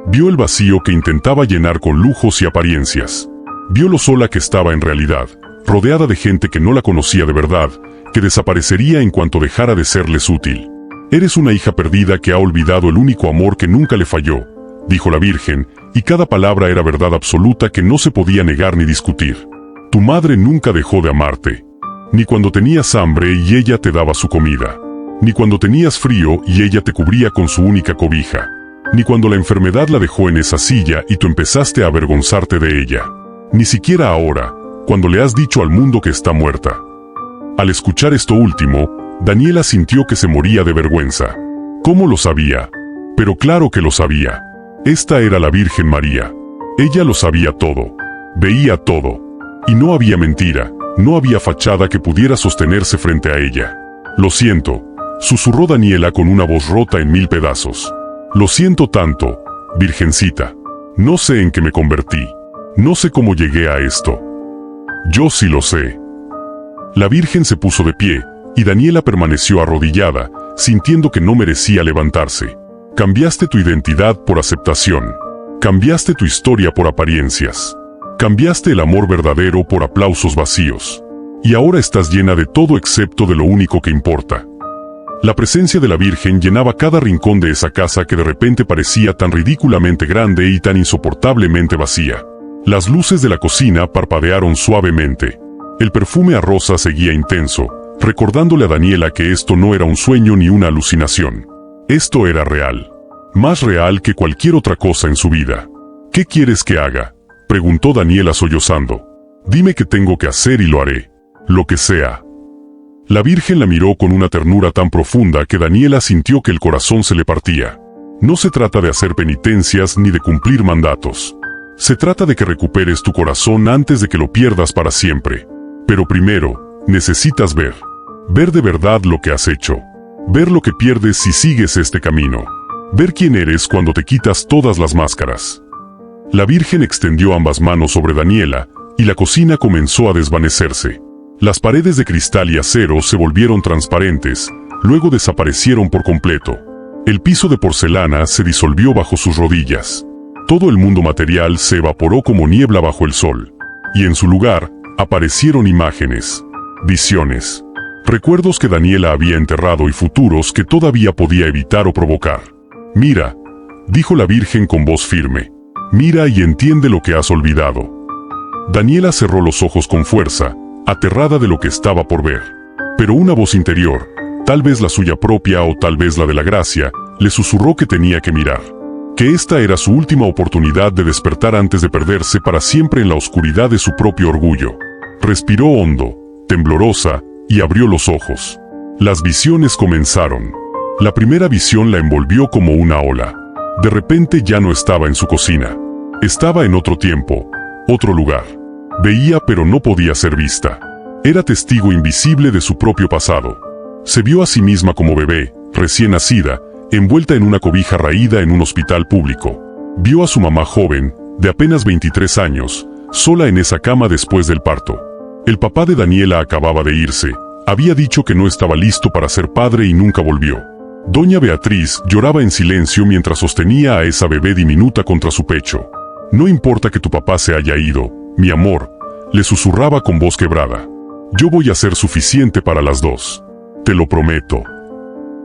Vio el vacío que intentaba llenar con lujos y apariencias. Vio lo sola que estaba en realidad, rodeada de gente que no la conocía de verdad, que desaparecería en cuanto dejara de serles útil. Eres una hija perdida que ha olvidado el único amor que nunca le falló, dijo la Virgen, y cada palabra era verdad absoluta que no se podía negar ni discutir. Tu madre nunca dejó de amarte. Ni cuando tenías hambre y ella te daba su comida. Ni cuando tenías frío y ella te cubría con su única cobija. Ni cuando la enfermedad la dejó en esa silla y tú empezaste a avergonzarte de ella. Ni siquiera ahora, cuando le has dicho al mundo que está muerta. Al escuchar esto último, Daniela sintió que se moría de vergüenza. ¿Cómo lo sabía? Pero claro que lo sabía. Esta era la Virgen María. Ella lo sabía todo. Veía todo. Y no había mentira, no había fachada que pudiera sostenerse frente a ella. «Lo siento», susurró Daniela con una voz rota en 1000 pedazos. «Lo siento tanto, virgencita. No sé en qué me convertí. No sé cómo llegué a esto». «Yo sí lo sé». La Virgen se puso de pie, y Daniela permaneció arrodillada, sintiendo que no merecía levantarse. «Cambiaste tu identidad por aceptación. Cambiaste tu historia por apariencias. Cambiaste el amor verdadero por aplausos vacíos. Y ahora estás llena de todo excepto de lo único que importa». La presencia de la Virgen llenaba cada rincón de esa casa que de repente parecía tan ridículamente grande y tan insoportablemente vacía. Las luces de la cocina parpadearon suavemente. El perfume a rosa seguía intenso, recordándole a Daniela que esto no era un sueño ni una alucinación. Esto era real. Más real que cualquier otra cosa en su vida. «¿Qué quieres que haga?», preguntó Daniela sollozando. «Dime qué tengo que hacer y lo haré. Lo que sea». La Virgen la miró con una ternura tan profunda que Daniela sintió que el corazón se le partía. «No se trata de hacer penitencias ni de cumplir mandatos. Se trata de que recuperes tu corazón antes de que lo pierdas para siempre. Pero primero, necesitas ver. Ver de verdad lo que has hecho. Ver lo que pierdes si sigues este camino. Ver quién eres cuando te quitas todas las máscaras». La Virgen extendió ambas manos sobre Daniela, y la cocina comenzó a desvanecerse. Las paredes de cristal y acero se volvieron transparentes, luego desaparecieron por completo. El piso de porcelana se disolvió bajo sus rodillas. Todo el mundo material se evaporó como niebla bajo el sol. Y en su lugar, aparecieron imágenes, visiones, recuerdos que Daniela había enterrado y futuros que todavía podía evitar o provocar. «Mira», dijo la Virgen con voz firme. «Mira y entiende lo que has olvidado». Daniela cerró los ojos con fuerza, aterrada de lo que estaba por ver. Pero una voz interior, tal vez la suya propia o tal vez la de la gracia, le susurró que tenía que mirar. Que esta era su última oportunidad de despertar antes de perderse para siempre en la oscuridad de su propio orgullo. Respiró hondo, temblorosa, y abrió los ojos. Las visiones comenzaron. La primera visión la envolvió como una ola. De repente ya no estaba en su cocina. Estaba en otro tiempo, otro lugar. Veía pero no podía ser vista. Era testigo invisible de su propio pasado. Se vio a sí misma como bebé, recién nacida, envuelta en una cobija raída en un hospital público. Vio a su mamá joven, de apenas 23 años, sola en esa cama después del parto. El papá de Daniela acababa de irse. Había dicho que no estaba listo para ser padre y nunca volvió. Doña Beatriz lloraba en silencio mientras sostenía a esa bebé diminuta contra su pecho. «No importa que tu papá se haya ido, mi amor», le susurraba con voz quebrada. «Yo voy a ser suficiente para las dos. Te lo prometo».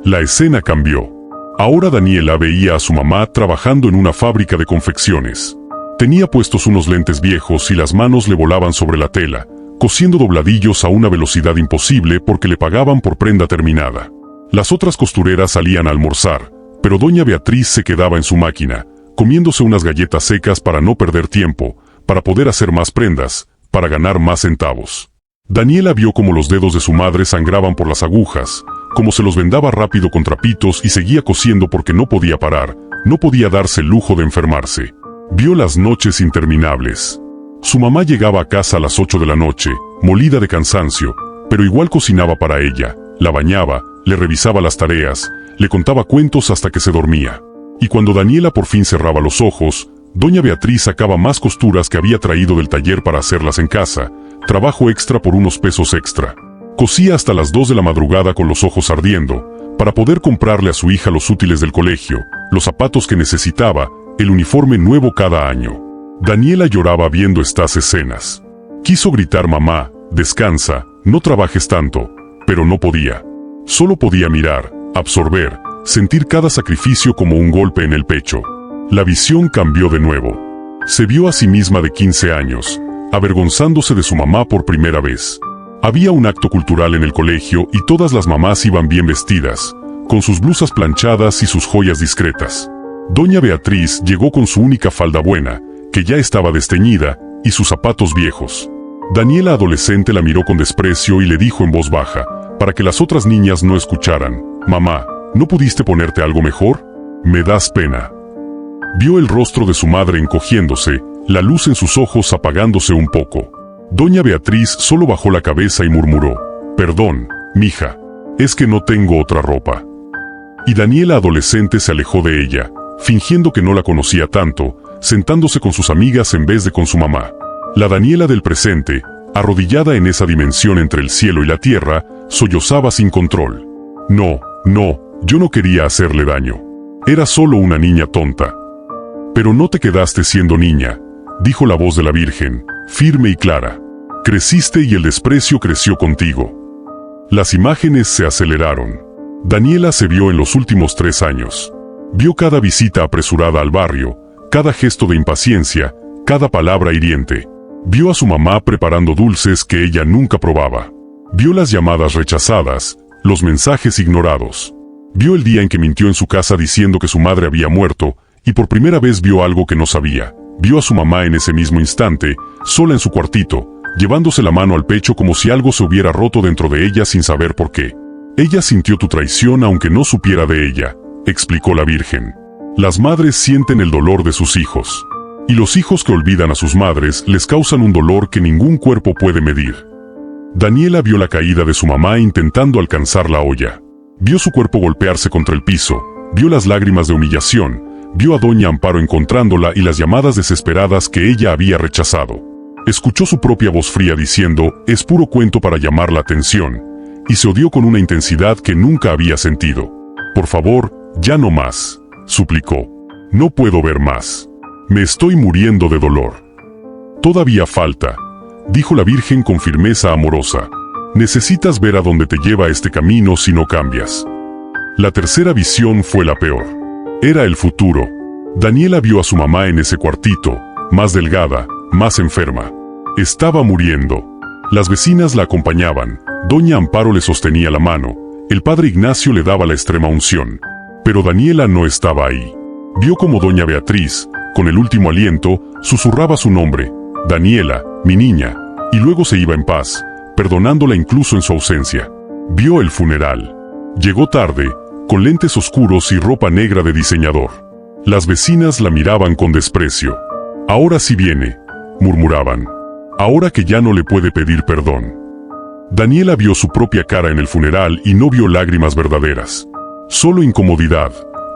La escena cambió. Ahora Daniela veía a su mamá trabajando en una fábrica de confecciones. Tenía puestos unos lentes viejos y las manos le volaban sobre la tela, cosiendo dobladillos a una velocidad imposible porque le pagaban por prenda terminada. Las otras costureras salían a almorzar, pero doña Beatriz se quedaba en su máquina, comiéndose unas galletas secas para no perder tiempo, para poder hacer más prendas, para ganar más centavos. Daniela vio cómo los dedos de su madre sangraban por las agujas, cómo se los vendaba rápido con trapitos y seguía cosiendo porque no podía parar, no podía darse el lujo de enfermarse. Vio las noches interminables. Su mamá llegaba a casa a las 8 de la noche, molida de cansancio, pero igual cocinaba para ella, la bañaba, le revisaba las tareas, le contaba cuentos hasta que se dormía. Y cuando Daniela por fin cerraba los ojos, doña Beatriz sacaba más costuras que había traído del taller para hacerlas en casa, trabajo extra por unos pesos extra. Cosía hasta las 2 de la madrugada con los ojos ardiendo, para poder comprarle a su hija los útiles del colegio, los zapatos que necesitaba, el uniforme nuevo cada año. Daniela lloraba viendo estas escenas. Quiso gritar: «Mamá, descansa, no trabajes tanto», pero no podía. Solo podía mirar, absorber, sentir cada sacrificio como un golpe en el pecho. La visión cambió de nuevo. Se vio a sí misma de 15 años, avergonzándose de su mamá por primera vez. Había un acto cultural en el colegio y todas las mamás iban bien vestidas, con sus blusas planchadas y sus joyas discretas. Doña Beatriz llegó con su única falda buena, que ya estaba desteñida, y sus zapatos viejos. Daniela adolescente la miró con desprecio y le dijo en voz baja, para que las otras niñas no escucharan: «Mamá, ¿no pudiste ponerte algo mejor? Me das pena». Vio el rostro de su madre encogiéndose, la luz en sus ojos apagándose un poco. Doña Beatriz solo bajó la cabeza y murmuró: «Perdón, mija, es que no tengo otra ropa». Y Daniela adolescente se alejó de ella, fingiendo que no la conocía tanto, sentándose con sus amigas en vez de con su mamá. La Daniela del presente, arrodillada en esa dimensión entre el cielo y la tierra, sollozaba sin control. «No, yo no quería hacerle daño. Era solo una niña tonta». «Pero no te quedaste siendo niña», dijo la voz de la Virgen, firme y clara. «Creciste y el desprecio creció contigo». Las imágenes se aceleraron. Daniela se vio en los últimos 3 años. Vio cada visita apresurada al barrio, cada gesto de impaciencia, cada palabra hiriente. Vio a su mamá preparando dulces que ella nunca probaba. Vio las llamadas rechazadas, los mensajes ignorados. Vio el día en que mintió en su casa diciendo que su madre había muerto, y por primera vez vio algo que no sabía. Vio a su mamá en ese mismo instante, sola en su cuartito, llevándose la mano al pecho como si algo se hubiera roto dentro de ella sin saber por qué. «Ella sintió tu traición aunque no supiera de ella», explicó la Virgen. «Las madres sienten el dolor de sus hijos. Y los hijos que olvidan a sus madres les causan un dolor que ningún cuerpo puede medir». Daniela vio la caída de su mamá intentando alcanzar la olla. Vio su cuerpo golpearse contra el piso, vio las lágrimas de humillación, vio a Doña Amparo encontrándola y las llamadas desesperadas que ella había rechazado. Escuchó su propia voz fría diciendo: «Es puro cuento para llamar la atención», y se odió con una intensidad que nunca había sentido. «Por favor, ya no más», suplicó. «No puedo ver más. Me estoy muriendo de dolor». «Todavía falta», dijo la Virgen con firmeza amorosa. «Necesitas ver a dónde te lleva este camino si no cambias». La tercera visión fue la peor. Era el futuro. Daniela vio a su mamá en ese cuartito, más delgada, más enferma. Estaba muriendo. Las vecinas la acompañaban, Doña Amparo le sostenía la mano, el padre Ignacio le daba la extrema unción. Pero Daniela no estaba ahí. Vio como Doña Beatriz, con el último aliento, susurraba su nombre: «Daniela, mi niña», y luego se iba en paz, perdonándola incluso en su ausencia. Vio el funeral. Llegó tarde, con lentes oscuros y ropa negra de diseñador. Las vecinas la miraban con desprecio. «Ahora sí viene», murmuraban. «Ahora que ya no le puede pedir perdón». Daniela vio su propia cara en el funeral y no vio lágrimas verdaderas. Solo incomodidad,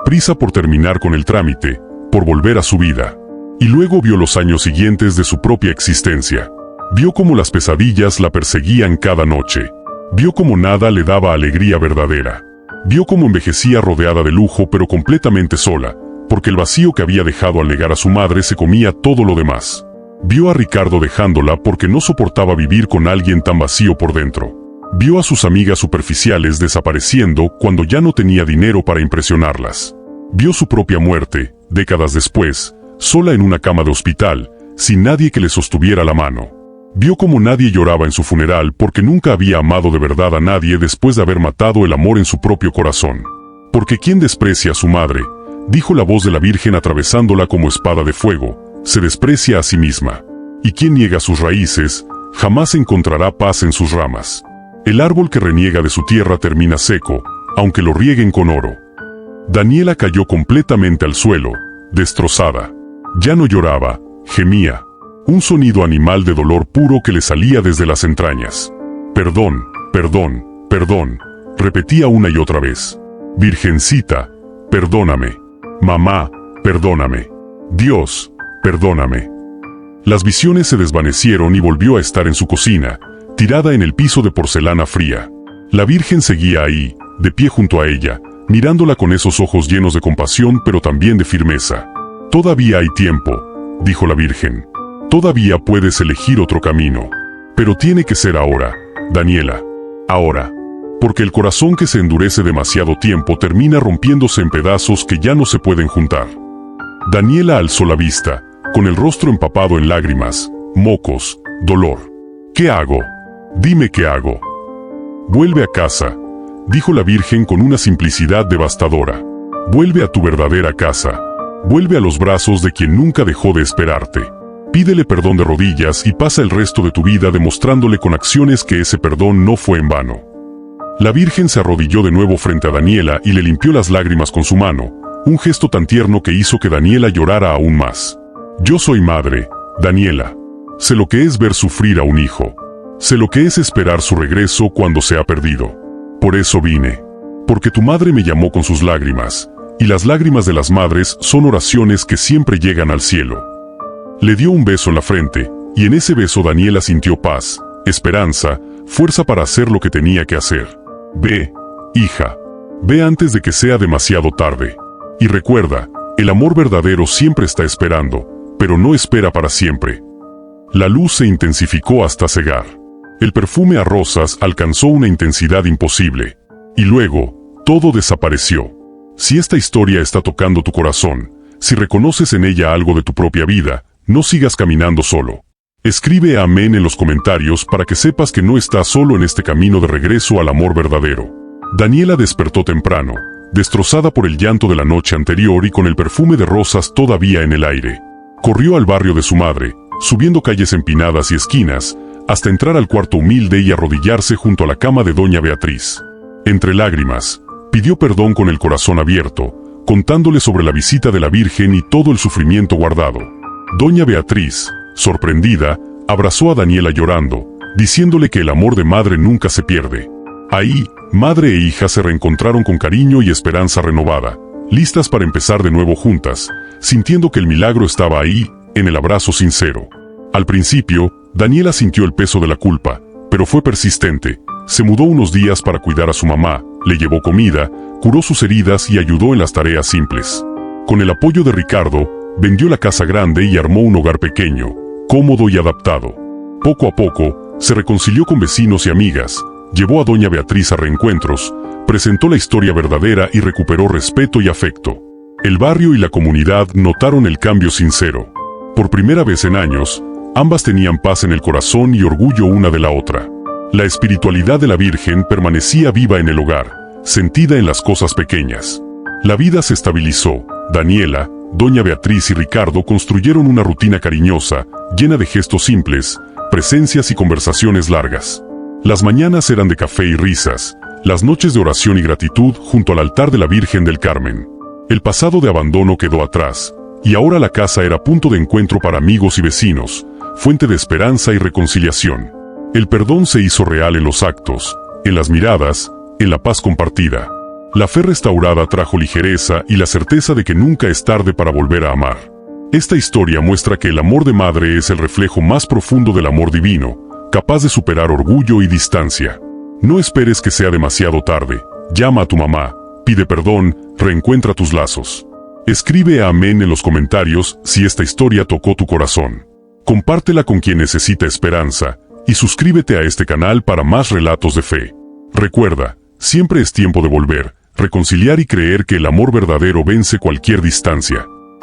prisa por terminar con el trámite, por volver a su vida. Y luego vio los años siguientes de su propia existencia. Vio cómo las pesadillas la perseguían cada noche. Vio cómo nada le daba alegría verdadera. Vio cómo envejecía rodeada de lujo pero completamente sola, porque el vacío que había dejado al negar a su madre se comía todo lo demás. Vio a Ricardo dejándola porque no soportaba vivir con alguien tan vacío por dentro. Vio a sus amigas superficiales desapareciendo cuando ya no tenía dinero para impresionarlas. Vio su propia muerte, décadas después, sola en una cama de hospital, sin nadie que le sostuviera la mano. Vio como nadie lloraba en su funeral porque nunca había amado de verdad a nadie después de haber matado el amor en su propio corazón. Porque quien desprecia a su madre, dijo la voz de la Virgen atravesándola como espada de fuego, se desprecia a sí misma. Y quien niega sus raíces, jamás encontrará paz en sus ramas. El árbol que reniega de su tierra termina seco, aunque lo rieguen con oro. Daniela cayó completamente al suelo, destrozada. Ya no lloraba, gemía. Un sonido animal de dolor puro que le salía desde las entrañas. «Perdón, perdón, perdón», repetía una y otra vez. «Virgencita, perdóname. Mamá, perdóname. Dios, perdóname». Las visiones se desvanecieron y volvió a estar en su cocina, tirada en el piso de porcelana fría. La Virgen seguía ahí, de pie junto a ella, mirándola con esos ojos llenos de compasión pero también de firmeza. «Todavía hay tiempo», dijo la Virgen. «Todavía puedes elegir otro camino. Pero tiene que ser ahora, Daniela. Ahora. Porque el corazón que se endurece demasiado tiempo termina rompiéndose en pedazos que ya no se pueden juntar». Daniela alzó la vista, con el rostro empapado en lágrimas, mocos, dolor. «¿Qué hago? Dime qué hago». «Vuelve a casa», dijo la Virgen con una simplicidad devastadora. «Vuelve a tu verdadera casa. Vuelve a los brazos de quien nunca dejó de esperarte. Pídele perdón de rodillas y pasa el resto de tu vida demostrándole con acciones que ese perdón no fue en vano». La Virgen se arrodilló de nuevo frente a Daniela y le limpió las lágrimas con su mano, un gesto tan tierno que hizo que Daniela llorara aún más. «Yo soy madre, Daniela. Sé lo que es ver sufrir a un hijo. Sé lo que es esperar su regreso cuando se ha perdido. Por eso vine. Porque tu madre me llamó con sus lágrimas, y las lágrimas de las madres son oraciones que siempre llegan al cielo. Le dio un beso en la frente, y en ese beso Daniela sintió paz, esperanza, fuerza para hacer lo que tenía que hacer. Ve, hija. Ve antes de que sea demasiado tarde. Y recuerda, el amor verdadero siempre está esperando, pero no espera para siempre. La luz se intensificó hasta cegar. El perfume a rosas alcanzó una intensidad imposible. Y luego, todo desapareció. Si esta historia está tocando tu corazón, si reconoces en ella algo de tu propia vida, no sigas caminando solo. Escribe amén en los comentarios para que sepas que no estás solo en este camino de regreso al amor verdadero. Daniela despertó temprano, destrozada por el llanto de la noche anterior y con el perfume de rosas todavía en el aire. Corrió al barrio de su madre, subiendo calles empinadas y esquinas, hasta entrar al cuarto humilde y arrodillarse junto a la cama de doña Beatriz. Entre lágrimas, pidió perdón con el corazón abierto, contándole sobre la visita de la Virgen y todo el sufrimiento guardado. Doña Beatriz, sorprendida, abrazó a Daniela llorando, diciéndole que el amor de madre nunca se pierde. Ahí, madre e hija se reencontraron con cariño y esperanza renovada, listas para empezar de nuevo juntas, sintiendo que el milagro estaba ahí, en el abrazo sincero. Al principio, Daniela sintió el peso de la culpa, pero fue persistente. Se mudó unos días para cuidar a su mamá, le llevó comida, curó sus heridas y ayudó en las tareas simples. Con el apoyo de Ricardo, vendió la casa grande y armó un hogar pequeño, cómodo y adaptado. Poco a poco, se reconcilió con vecinos y amigas, llevó a doña Beatriz a reencuentros, presentó la historia verdadera y recuperó respeto y afecto. El barrio y la comunidad notaron el cambio sincero. Por primera vez en años, ambas tenían paz en el corazón y orgullo una de la otra. La espiritualidad de la Virgen permanecía viva en el hogar, sentida en las cosas pequeñas. La vida se estabilizó. Daniela, doña Beatriz y Ricardo construyeron una rutina cariñosa, llena de gestos simples, presencias y conversaciones largas. Las mañanas eran de café y risas, las noches de oración y gratitud junto al altar de la Virgen del Carmen. El pasado de abandono quedó atrás, y ahora la casa era punto de encuentro para amigos y vecinos, fuente de esperanza y reconciliación. El perdón se hizo real en los actos, en las miradas, en la paz compartida. La fe restaurada trajo ligereza y la certeza de que nunca es tarde para volver a amar. Esta historia muestra que el amor de madre es el reflejo más profundo del amor divino, capaz de superar orgullo y distancia. No esperes que sea demasiado tarde. Llama a tu mamá, pide perdón, reencuentra tus lazos. Escribe amén en los comentarios si esta historia tocó tu corazón. Compártela con quien necesita esperanza, y suscríbete a este canal para más relatos de fe. Recuerda, siempre es tiempo de volver, reconciliar y creer que el amor verdadero vence cualquier distancia.